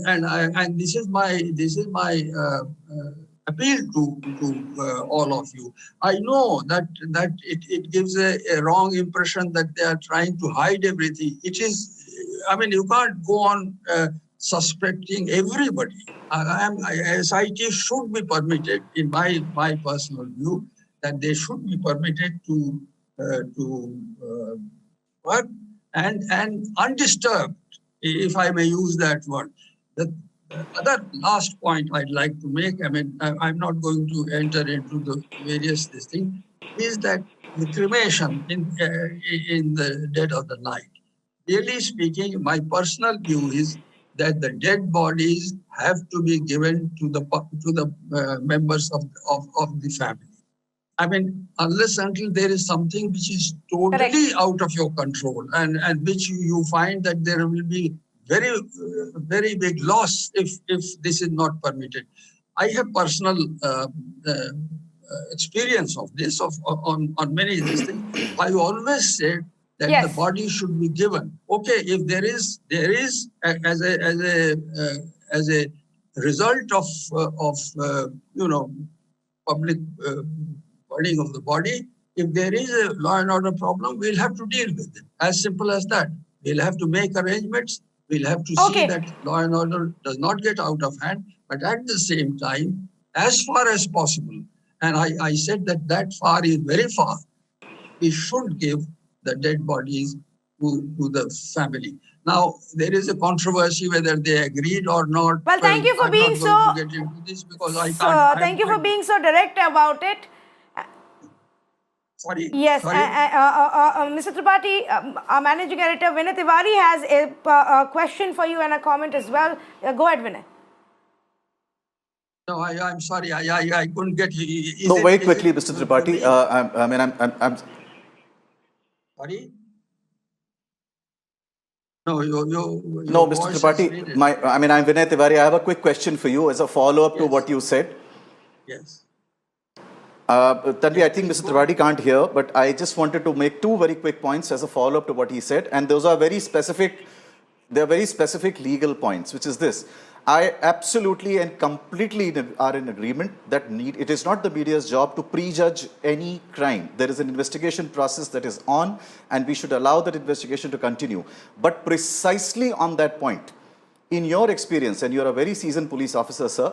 this is my appeal to all of you. I know that it gives a wrong impression that they are trying to hide everything. It is, I mean, you can't go on suspecting everybody. SIT should be permitted, in my personal view, that they should be permitted to work and undisturbed, if I may use that word. The other last point I'd like to make, I mean, I'm not going to enter into the various this thing, is that the cremation in the dead of the night. Really speaking, my personal view is that the dead bodies have to be given to the members of the family. I mean, unless until there is something which is totally out of your control and which you find that there will be very big loss if this is not permitted. I have personal experience of this on many of these things. I always said that the body should be given. Okay, if there is as a result of public burning of the body, if there is a law and order problem, we'll have to deal with it. As simple as that. We'll have to make arrangements. We'll have to see that law and order does not get out of hand. But at the same time, as far as possible, and I said that far is very far, we should give the dead bodies to the family. Now, there is a controversy whether they agreed or not. Well, thank you for being so... Get into this because I can't... Thank you for being so direct about it. Sorry. Yes, Mr. Tripathi, our managing editor Vinay Tiwari has a question for you and a comment as well. Go ahead, Vinay. No, I'm sorry. I couldn't get you. No, very quickly, Mr. Tripathi. I'm sorry. No, no, Mr. Tripathi. I'm Vinay Tiwari. I have a quick question for you as a follow-up to what you said. Yes. Tanvi, I think Mr. Tripathi can't hear, but I just wanted to make two very quick points as a follow-up to what he said, and those are very specific. They are very specific legal points, which is this. I absolutely and completely are in agreement that it is not the media's job to prejudge any crime. There is an investigation process that is on, and we should allow that investigation to continue. But precisely on that point, in your experience, and you're a very seasoned police officer, sir,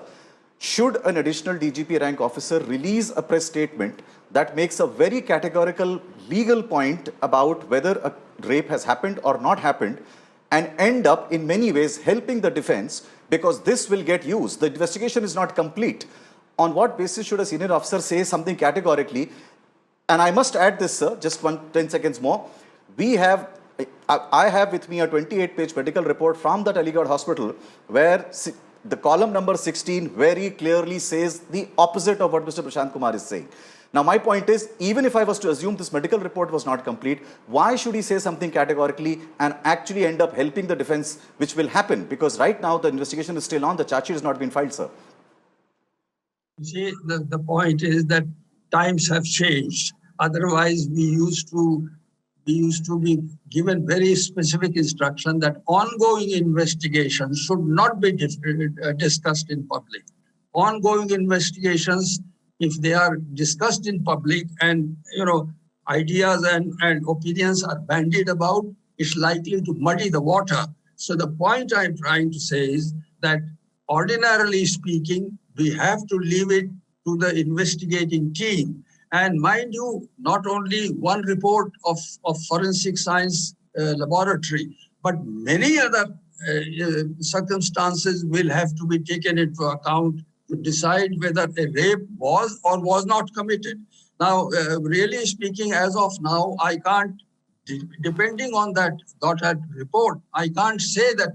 should an additional DGP rank officer release a press statement that makes a very categorical legal point about whether a rape has happened or not happened, and end up in many ways helping the defense, because this will get used. The investigation is not complete. On what basis should a senior officer say something categorically? And I must add this, sir, just 10 seconds more. I have with me a 28-page medical report from that Aligarh hospital where the column number 16 very clearly says the opposite of what Mr. Prashant Kumar is saying. Now, my point is, even if I was to assume this medical report was not complete, why should he say something categorically and actually end up helping the defense, which will happen? Because right now, the investigation is still on. The charge sheet has not been filed, sir. You see, the point is that times have changed. Otherwise, we used to be given very specific instruction that ongoing investigations should not be discussed in public. Ongoing investigations, if they are discussed in public and, ideas and opinions are bandied about, it's likely to muddy the water. So the point I'm trying to say is that ordinarily speaking, we have to leave it to the investigating team. And mind you, not only one report of forensic science laboratory, but many other circumstances will have to be taken into account to decide whether a rape was or was not committed. Now, really speaking, as of now, I can't, depending on that report, I can't say that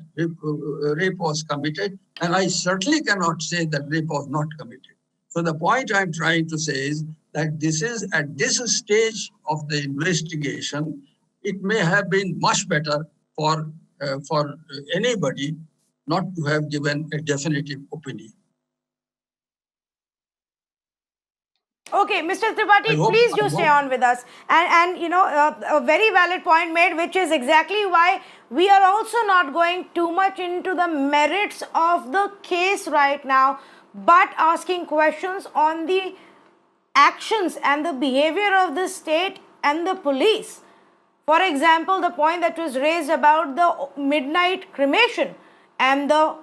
rape was committed, and I certainly cannot say that rape was not committed. So the point I'm trying to say is that this is at this stage of the investigation, it may have been much better for anybody not to have given a definitive opinion. Okay, Mr. Tripathi, please do stay on with us. And a very valid point made, which is exactly why we are also not going too much into the merits of the case right now, but asking questions on the actions and the behavior of the state and the police. For example, the point that was raised about the midnight cremation and the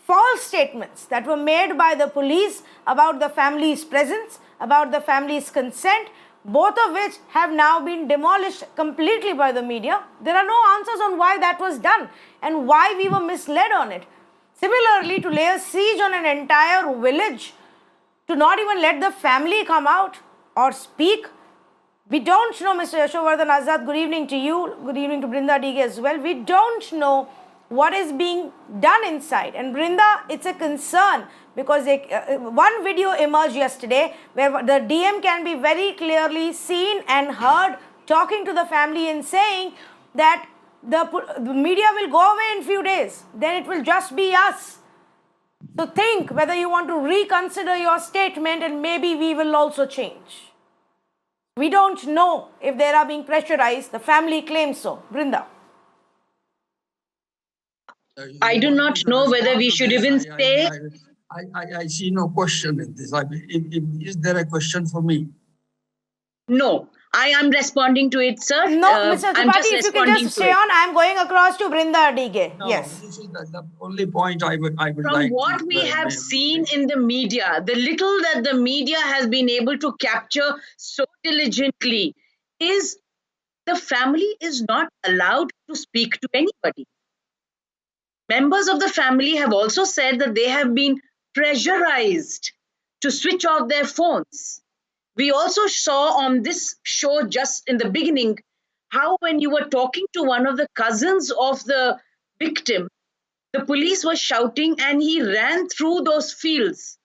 false statements that were made by the police about the family's presence, about the family's consent, both of which have now been demolished completely by the media. There are no answers on why that was done and why we were misled on it. Similarly, to lay a siege on an entire village, to not even let the family come out or speak. We don't know, Mr. Yashovardhan Azad, good evening to you, good evening to Brinda DG as well. We don't know what is being done inside. And Brinda, it's a concern because one video emerged yesterday where the DM can be very clearly seen and heard talking to the family and saying that the media will go away in few days. Then it will just be us. So think whether you want to reconsider your statement and maybe we will also change. We don't know if they are being pressurized. The family claims so. Brinda. I do not know whether we should even say. I see no question in this. Is there a question for me? No, I am responding to it, sir. No, Mr. Tripathi, if you can just stay on, I am going across to Brinda DG. No, yes. This is the only point I would From like what to, we have seen in the media, the little that the media has been able to capture so diligently is the family is not allowed to speak to anybody. Members of the family have also said that they have been pressurized to switch off their phones. We also saw on this show just in the beginning how when you were talking to one of the cousins of the victim, the police was shouting and he ran through those fields.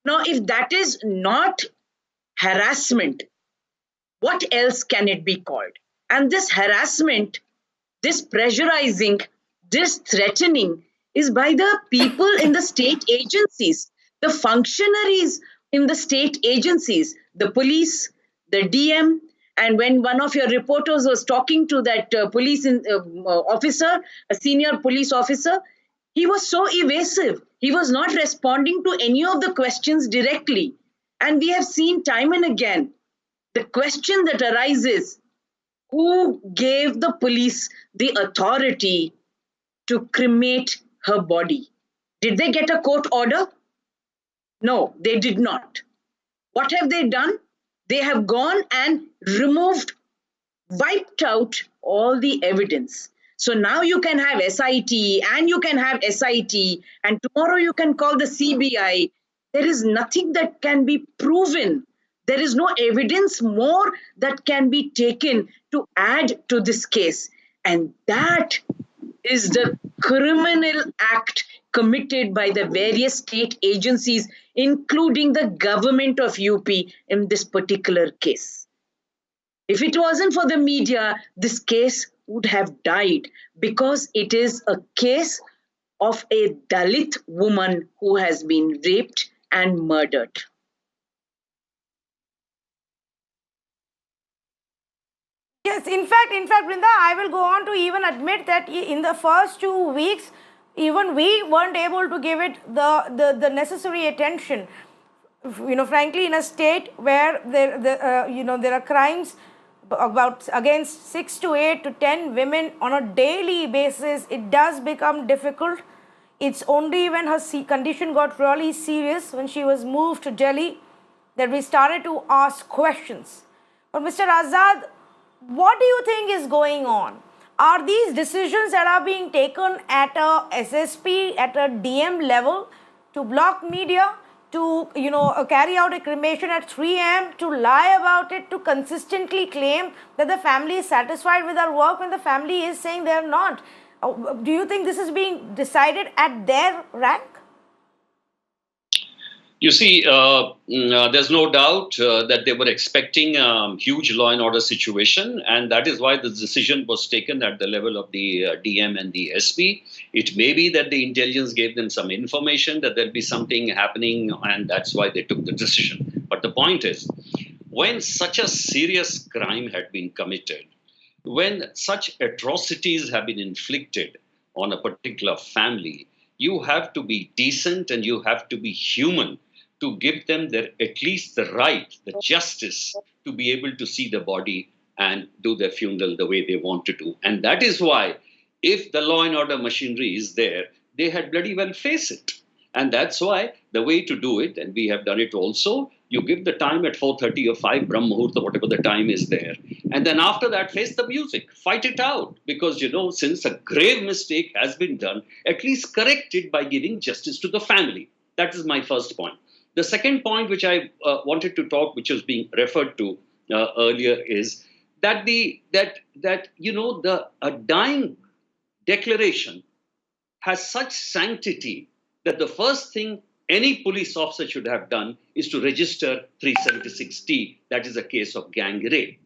Now, if that is not harassment, what else can it be called? And this harassment, this pressurizing, this threatening is by the people in the state agencies, the functionaries in the state agencies, the police, the DM. And when one of your reporters was talking to that police officer, a senior police officer, he was so evasive. He was not responding to any of the questions directly. And we have seen time and again, the question that arises, who gave the police the authority to cremate her body? Did they get a court order? No, they did not. What have they done? They have gone and removed, wiped out all the evidence. So now you can have SIT and you can have SIT and tomorrow you can call the CBI. There is nothing that can be proven. There is no evidence more that can be taken to add to this case. And that is the criminal act committed by the various state agencies, including the government of UP in this particular case. If it wasn't for the media, this case would have died because it is a case of a Dalit woman who has been raped and murdered. Yes, in fact, Brinda, I will go on to even admit that in the first 2 weeks, even we weren't able to give it the necessary attention. Frankly, in a state where there are crimes against 6 to 8 to 10 women on a daily basis, it does become difficult. It's only when her condition got really serious, when she was moved to Delhi, that we started to ask questions. But Mr. Azad, what do you think is going on? Are these decisions that are being taken at a SSP, at a DM level to block media, to carry out a cremation at 3 a.m., to lie about it, to consistently claim that the family is satisfied with our work when the family is saying they are not? Do you think this is being decided at their rank? You see, there's no doubt that they were expecting a huge law and order situation, and that is why the decision was taken at the level of the DM and the SP. It may be that the intelligence gave them some information that there'll be something happening, and that's why they took the decision. But the point is, when such a serious crime had been committed, when such atrocities have been inflicted on a particular family, you have to be decent and you have to be human to give them at least the right, the justice to be able to see the body and do their funeral the way they want to do. And that is why, if the law and order machinery is there, they had bloody well face it. And that's why the way to do it, and we have done it also, You give the time at 4:30 or 5, Brahm Muhurta, whatever the time is there. And then after that, face the music. Fight it out. Because, since a grave mistake has been done, at least correct it by giving justice to the family. That is my first point. The second point which I wanted to talk, which was being referred to earlier, is that a dying declaration has such sanctity that the first thing any police officer should have done is to register 376T, that is a case of gang rape.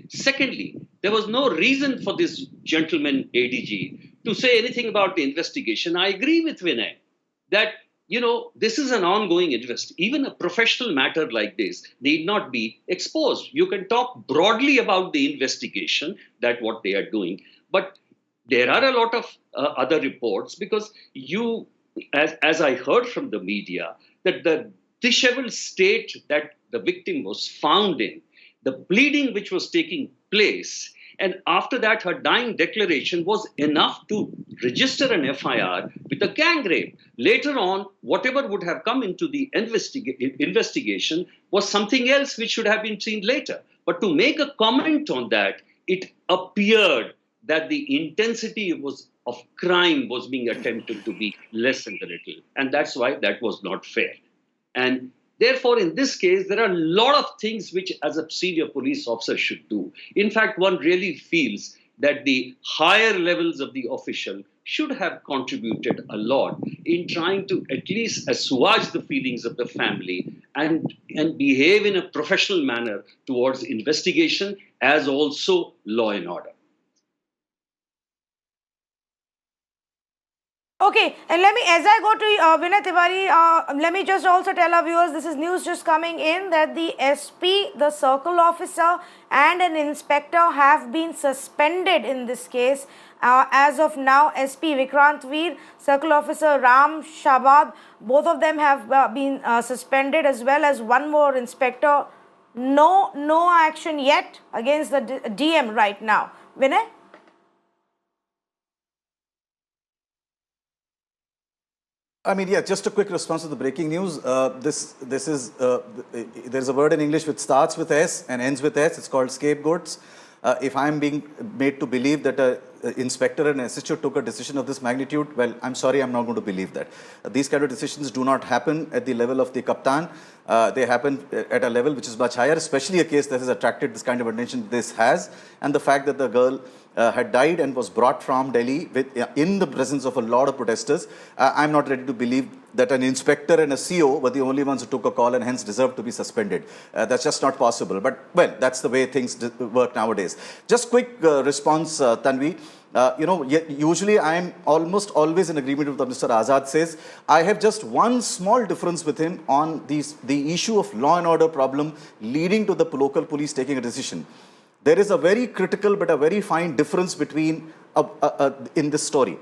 Secondly, there was no reason for this gentleman ADG to say anything about the investigation. I agree with Vinay that, this is an ongoing investigation. Even a professional matter like this need not be exposed. You can talk broadly about the investigation, that what they are doing, but there are a lot of other reports, because as I heard from the media, that the disheveled state that the victim was found in, the bleeding which was taking place, and after that her dying declaration was enough to register an FIR with a gang rape. Later on, whatever would have come into the investigation was something else which should have been seen later. But to make a comment on that, it appeared that the intensity of crime was being attempted to be lessened a little. And that's why that was not fair. And therefore, in this case, there are a lot of things which as a senior police officer should do. In fact, one really feels that the higher levels of the official should have contributed a lot in trying to at least assuage the feelings of the family and behave in a professional manner towards investigation as also law and order. Okay, and as I go to Vinay Tiwari, let me just also tell our viewers, this is news just coming in, that the SP, the circle officer and an inspector have been suspended in this case. As of now, SP Vikrant Veer, circle officer Ram Shabab, both of them have been suspended, as well as one more inspector. No action yet against the DM right now. Vinay? I mean, yeah, just a quick response to the breaking news. There's a word in English which starts with S and ends with S. It's called scapegoats. If I'm being made to believe that an inspector and SHO took a decision of this magnitude, well, I'm sorry, I'm not going to believe that. These kind of decisions do not happen at the level of the Kaptan. They happen at a level which is much higher, especially a case that has attracted this kind of attention this has. And the fact that the girl had died and was brought from Delhi in the presence of a lot of protesters. I'm not ready to believe that an inspector and a CO were the only ones who took a call and hence deserved to be suspended. That's just not possible. But, well, that's the way things work nowadays. Just quick response, Tanvi. Usually I'm almost always in agreement with what Mr. Azad says. I have just one small difference with him on the issue of law and order problem leading to the local police taking a decision. There is a very critical but a very fine difference between in this story.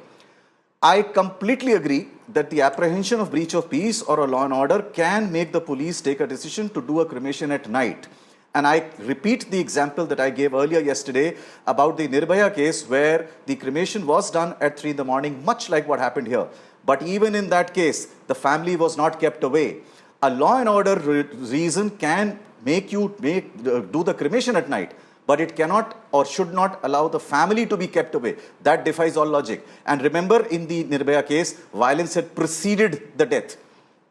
I completely agree that the apprehension of breach of peace or a law and order can make the police take a decision to do a cremation at night. And I repeat the example that I gave earlier yesterday about the Nirbhaya case, where the cremation was done at 3 in the morning, much like what happened here. But even in that case, the family was not kept away. A law and order reason can make you do the cremation at night, but it cannot or should not allow the family to be kept away. That defies all logic. And remember, in the Nirbhaya case, violence had preceded the death.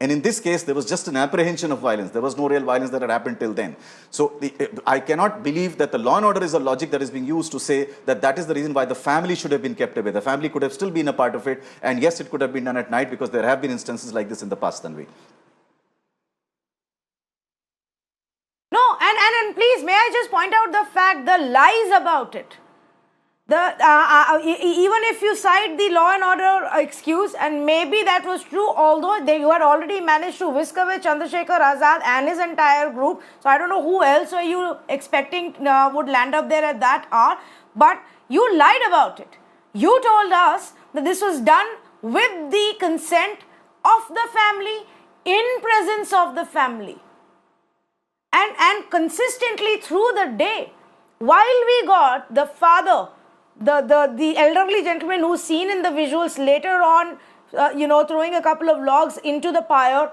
And in this case, there was just an apprehension of violence. There was no real violence that had happened till then. So I cannot believe that the law and order is a logic that is being used to say that that is the reason why the family should have been kept away. The family could have still been a part of it. And yes, it could have been done at night, because there have been instances like this in the past, Tanvi. No, and please, may I just point out the fact, the lies about it. Even if you cite the law and order excuse, and maybe that was true, although you had already managed to whisk away Chandrasekhar Azad and his entire group. So I don't know who else were you expecting would land up there at that hour. But you lied about it. You told us that this was done with the consent of the family, in presence of the family. And consistently through the day, while we got the father, the elderly gentleman who's seen in the visuals later on, throwing a couple of logs into the pyre,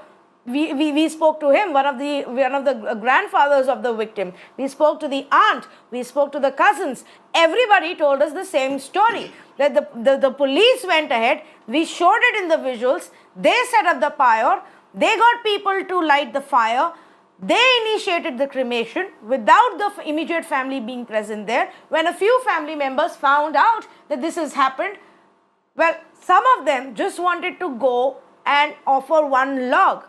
we spoke to him, one of the grandfathers of the victim. We spoke to the aunt. We spoke to the cousins. Everybody told us the same story, that the police went ahead. We showed it in the visuals. They set up the pyre. They got people to light the fire. They initiated the cremation without the immediate family being present there. When a few family members found out that this has happened, well, some of them just wanted to go and offer one log.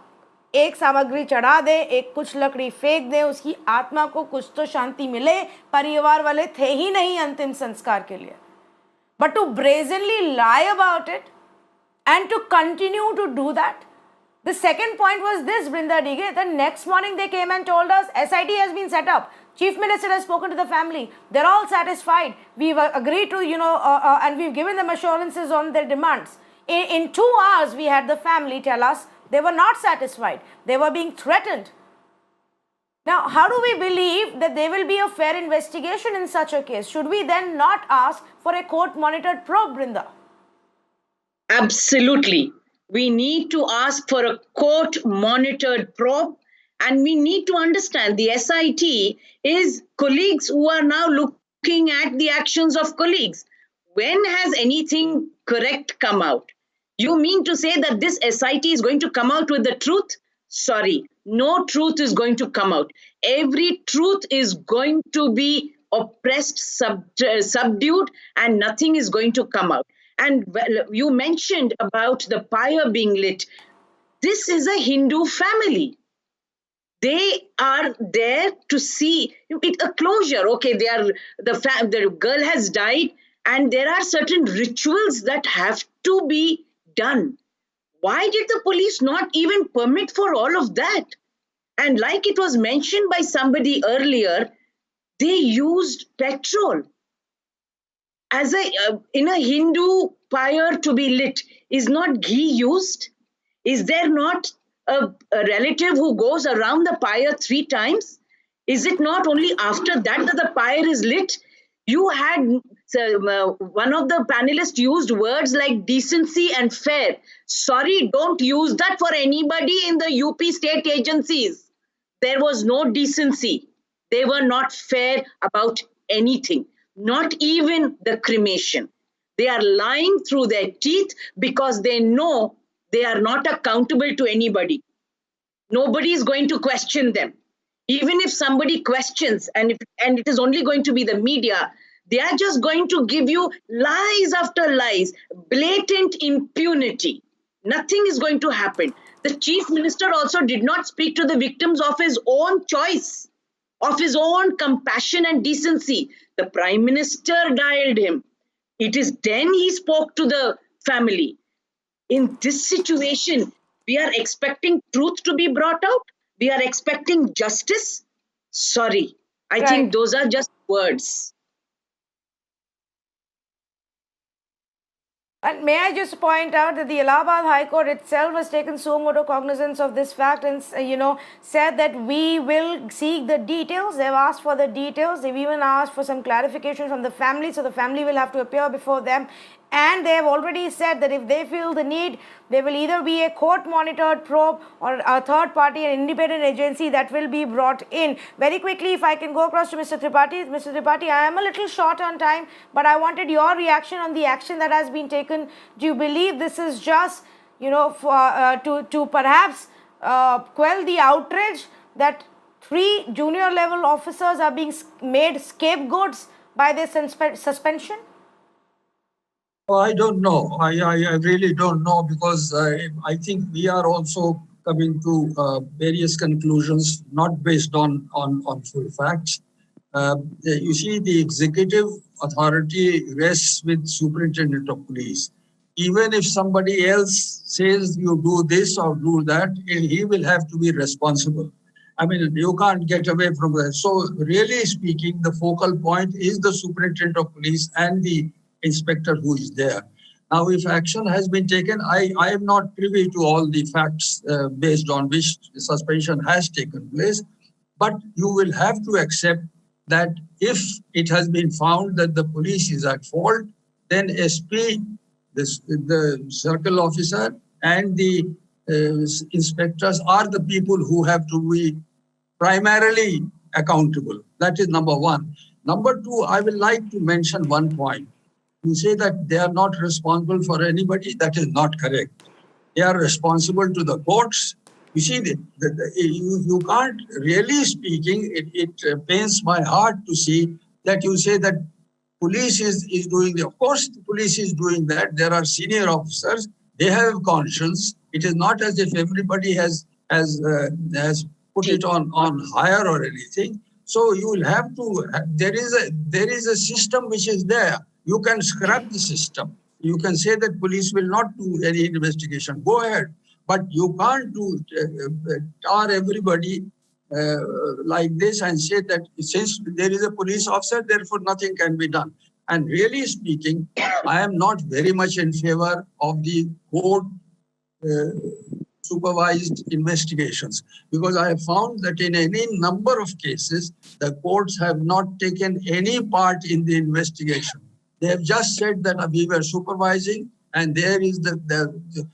एक सामग्री चढ़ा दे, एक कुछ लकड़ी फेंक दे, उसकी आत्मा को कुछ तो शांति मिले. परिवार वाले थे ही नहीं अंतिम संस्कार के लिए. But to brazenly lie about it and to continue to do that. The second point was this, Brinda Dige. The next morning they came and told us SIT has been set up. Chief Minister has spoken to the family. They're all satisfied. We've agreed to, and we've given them assurances on their demands. In 2 hours, we had the family tell us they were not satisfied. They were being threatened. Now, how do we believe that there will be a fair investigation in such a case? Should we then not ask for a court-monitored probe, Brinda? Absolutely. We need to ask for a court-monitored probe, and we need to understand the SIT is colleagues who are now looking at the actions of colleagues. When has anything correct come out? You mean to say that this SIT is going to come out with the truth? Sorry, no truth is going to come out. Every truth is going to be oppressed, subdued, and nothing is going to come out. And you mentioned about the pyre being lit. This is a Hindu family. They are there to see it, a closure. Okay, the girl has died, and there are certain rituals that have to be done. Why did the police not even permit for all of that? And like it was mentioned by somebody earlier, they used petrol. As in a Hindu pyre to be lit, is not ghee used? Is there not a relative who goes around the pyre 3 times? Is it not only after that the pyre is lit? You had one of the panelists used words like decency and fair. Sorry, don't use that for anybody in the UP state agencies. There was no decency. They were not fair about anything. Not even the cremation. They are lying through their teeth because they know they are not accountable to anybody. Nobody is going to question them. Even if somebody questions, and it is only going to be the media, they are just going to give you lies after lies, blatant impunity. Nothing is going to happen. The Chief Minister also did not speak to the victims of his own choice, of his own compassion and decency. The Prime Minister dialed him. It is then he spoke to the family. In this situation, we are expecting truth to be brought out. We are expecting justice. Sorry, I think those are just words. And may I just point out that the Allahabad High Court itself has taken suo motu cognizance of this fact and, said that we will seek the details. They've asked for the details. They've even asked for some clarification from the family. So the family will have to appear before them. And they have already said that if they feel the need, there will either be a court-monitored probe or a third party, an independent agency that will be brought in. Very quickly, if I can go across to Mr. Tripathi. Mr. Tripathi, I am a little short on time, but I wanted your reaction on the action that has been taken. Do you believe this is just, to perhaps quell the outrage that 3 junior level officers are being made scapegoats by their suspension? I don't know. I really don't know, because I think we are also coming to various conclusions, not based on full facts. You see, the executive authority rests with superintendent of police. Even if somebody else says you do this or do that, he will have to be responsible. I mean, you can't get away from that. So really speaking, the focal point is the superintendent of police and the inspector who is there. Now, if action has been taken, I am not privy to all the facts based on which suspension has taken place, but you will have to accept that if it has been found that the police is at fault, then SP, the circle officer, and the inspectors are the people who have to be primarily accountable. That is number one. Number two, I would like to mention one point. You say that they are not responsible for anybody. That is not correct. They are responsible to the courts. You see, you can't, really speaking, it pains my heart to see that you say that police is doing the, of course, the police is doing that. There are senior officers. They have conscience. It is not as if everybody has put it on higher or anything. So you will have to. There is a system which is there. You can scrap the system. You can say that police will not do any investigation. Go ahead, but you can't tar everybody like this and say that since there is a police officer, therefore nothing can be done. And really speaking, I am not very much in favor of the court supervised investigations, because I have found that in any number of cases, the courts have not taken any part in the investigation. They have just said that we were supervising, and there is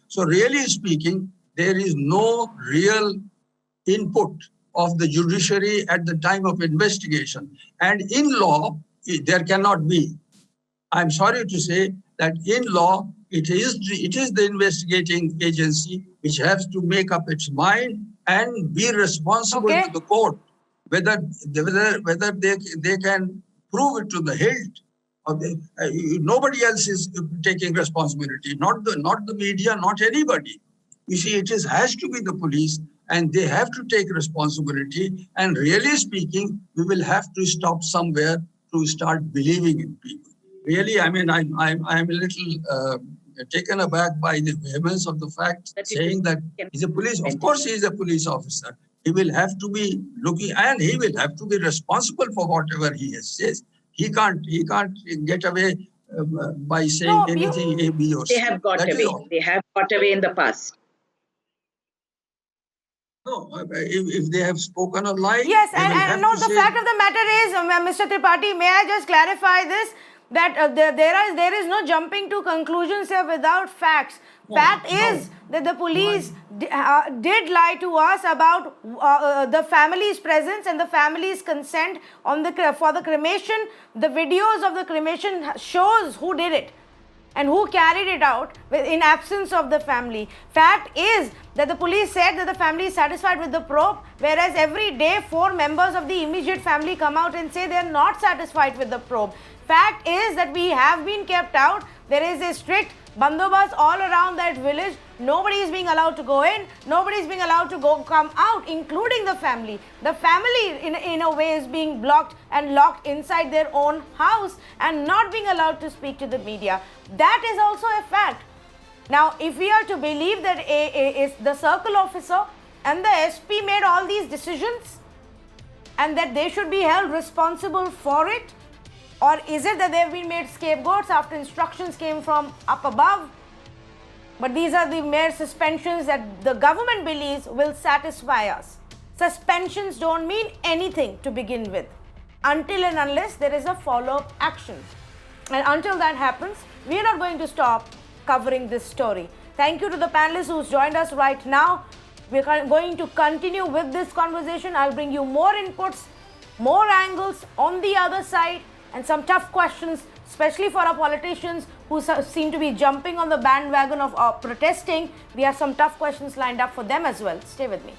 so really speaking, there is no real input of the judiciary at the time of investigation. And in law, there cannot be. I'm sorry to say that in law, it is the investigating agency which has to make up its mind and be responsible to the court, whether they can prove it to the hilt. Nobody else is taking responsibility, not the media, not anybody. You see, has to be the police, and they have to take responsibility. And really speaking, we will have to stop somewhere to start believing in people. Really, I mean, I'm a little taken aback by the vehemence of the fact saying that he's a police. Of course, he is a police officer. He will have to be looking, and he will have to be responsible for whatever he says. He can't get away by saying anything A, B, or C. They have got away. They have got away in the past. No, if they have spoken a lie. Yes, and no, the fact of the matter is, Mr. Tripathi, may I just clarify this? That there is no jumping to conclusions here without facts. Fact is that the police did lie to us about the family's presence and the family's consent for the cremation. The videos of the cremation shows who did it and who carried it out in absence of the family. Fact is that the police said that the family is satisfied with the probe, whereas every day 4 members of the immediate family come out and say they are not satisfied with the probe. Fact is that we have been kept out. There is a strict bandobast all around that village. Nobody is being allowed to go in. Nobody is being allowed to come out, including the family. The family, in a way, is being blocked and locked inside their own house and not being allowed to speak to the media. That is also a fact. Now, if we are to believe that the circle officer and the SP made all these decisions and that they should be held responsible for it, or is it that they have been made scapegoats after instructions came from up above? But these are the mere suspensions that the government believes will satisfy us. Suspensions don't mean anything to begin with, until and unless there is a follow-up action. And until that happens, we are not going to stop covering this story. Thank you to the panelists who's joined us right now. We're going to continue with this conversation. I'll bring you more inputs, more angles on the other side, and some tough questions, especially for our politicians who seem to be jumping on the bandwagon of protesting. We have some tough questions lined up for them as well. Stay with me.